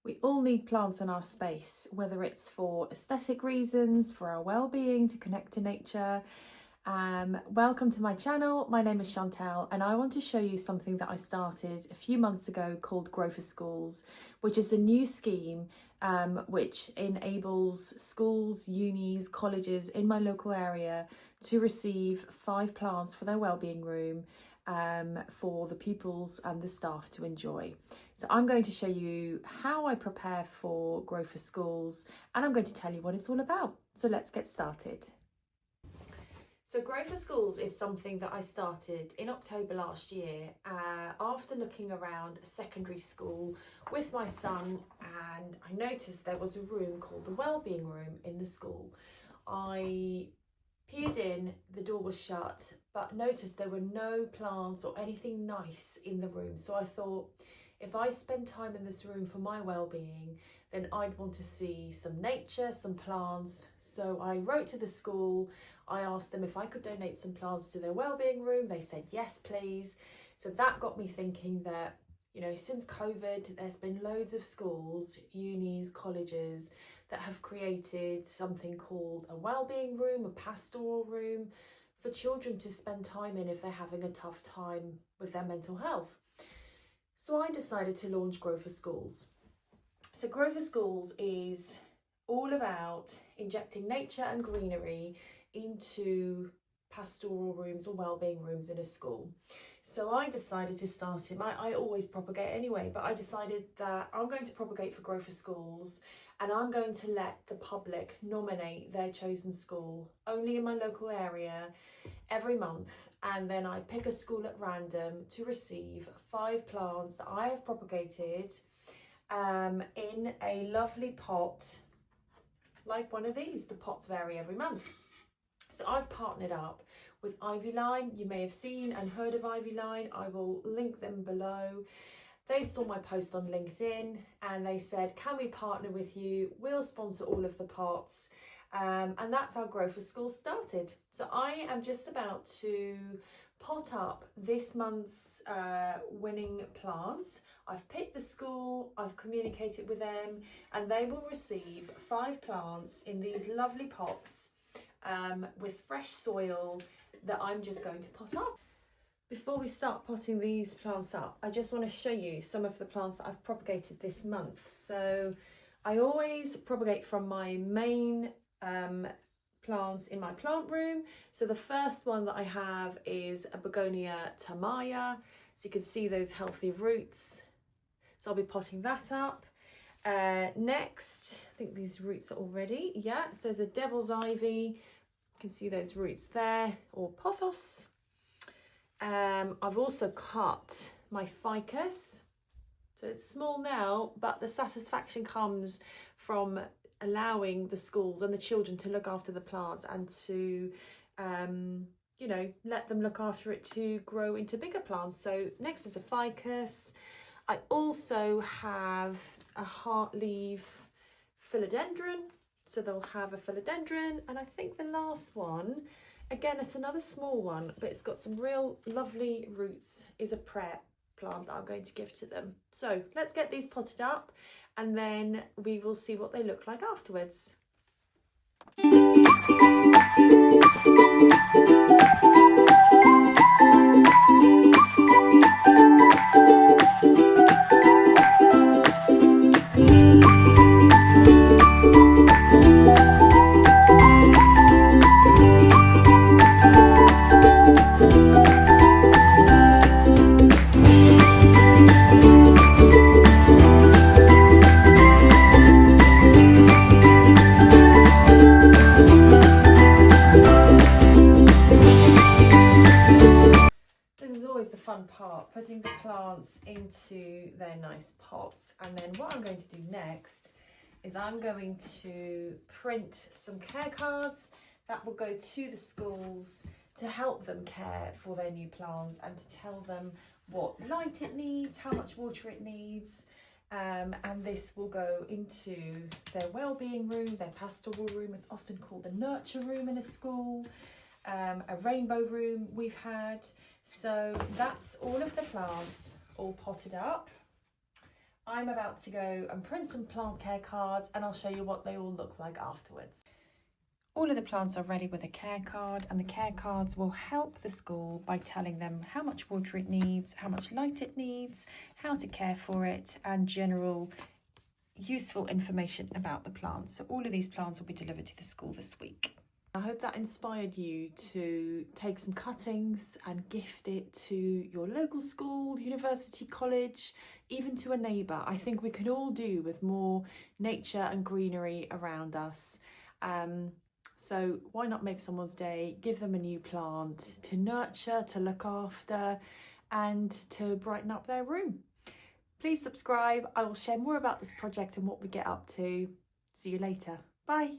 We all need plants in our space, whether it's for aesthetic reasons, for our well-being, to connect to nature. Welcome to my channel. My name is Chantal and I want to show you something that I started a few months ago called Grow for Schools, which is a new scheme which enables schools, unis, colleges in my local area to receive 5 plants for their wellbeing room for the pupils and the staff to enjoy. So I'm going to show you how I prepare for Grow for Schools, and I'm going to tell you what it's all about. So let's get started. So Grow for Schools is something that I started in October last year after looking around a secondary school with my son, and I noticed there was a room called the Wellbeing room in the school. I peered in, the door was shut, but noticed there were no plants or anything nice in the room. So I thought, if I spend time in this room for my well-being, then I'd want to see some nature, some plants. So I wrote to the school. I asked them if I could donate some plants to their wellbeing room. They said, yes, please. So that got me thinking that, you know, since COVID, there's been loads of schools, unis, colleges that have created something called a wellbeing room, a pastoral room for children to spend time in if they're having a tough time with their mental health. So I decided to launch Grow for Schools. So Grow for Schools is all about injecting nature and greenery into pastoral rooms or wellbeing rooms in a school. So I decided to start it. I always propagate anyway, but I decided that I'm going to propagate for Grow for Schools, and I'm going to let the public nominate their chosen school only in my local area every month, and then I pick a school at random to receive 5 plants that I have propagated in a lovely pot, like one of these. The pots vary every month. So I've partnered up with Ivy Line. You may have seen and heard of Ivy Line. I will link them below. They saw my post on LinkedIn and they said, can we partner with you? We'll sponsor all of the pots. And that's how Grow for Schools started. So I am just about to pot up this month's winning plants. I've picked the school, I've communicated with them, and they will receive 5 plants in these lovely pots with fresh soil that I'm just going to pot up. Before we start potting these plants up, I just want to show you some of the plants that I've propagated this month. So I always propagate from my main plants in my plant room. So the first one that I have is a begonia tamaya. So you can see those healthy roots. So I'll be potting that up. Next, I think these roots are all ready. Yeah, so there's a devil's ivy. You can see those roots there, or pothos. I've also cut my ficus. So it's small now, but the satisfaction comes from allowing the schools and the children to look after the plants and to, you know, let them look after it to grow into bigger plants. So next is a ficus. I also have a heartleaf philodendron. So they'll have a philodendron, and I think the last one, again, it's another small one, but it's got some real lovely roots, is a prayer plant that I'm going to give to them. So let's get these potted up and then we will see what they look like afterwards. Part, putting the plants into their nice pots. And then what I'm going to do next is I'm going to print some care cards that will go to the schools to help them care for their new plants and to tell them what light it needs, how much water it needs, and this will go into their wellbeing room, their pastoral room. It's often called a nurture room in a school. A rainbow room we've had. So that's all of the plants all potted up. I'm about to go and print some plant care cards, and I'll show you what they all look like afterwards. All of the plants are ready with a care card, and the care cards will help the school by telling them how much water it needs, how much light it needs, how to care for it, and general useful information about the plants. So all of these plants will be delivered to the school this week. I hope that inspired you to take some cuttings and gift it to your local school, university, college, even to a neighbour. I think we can all do with more nature and greenery around us. So why not make someone's day, give them a new plant to nurture, to look after, and to brighten up their room. Please subscribe. I will share more about this project and what we get up to. See you later. Bye.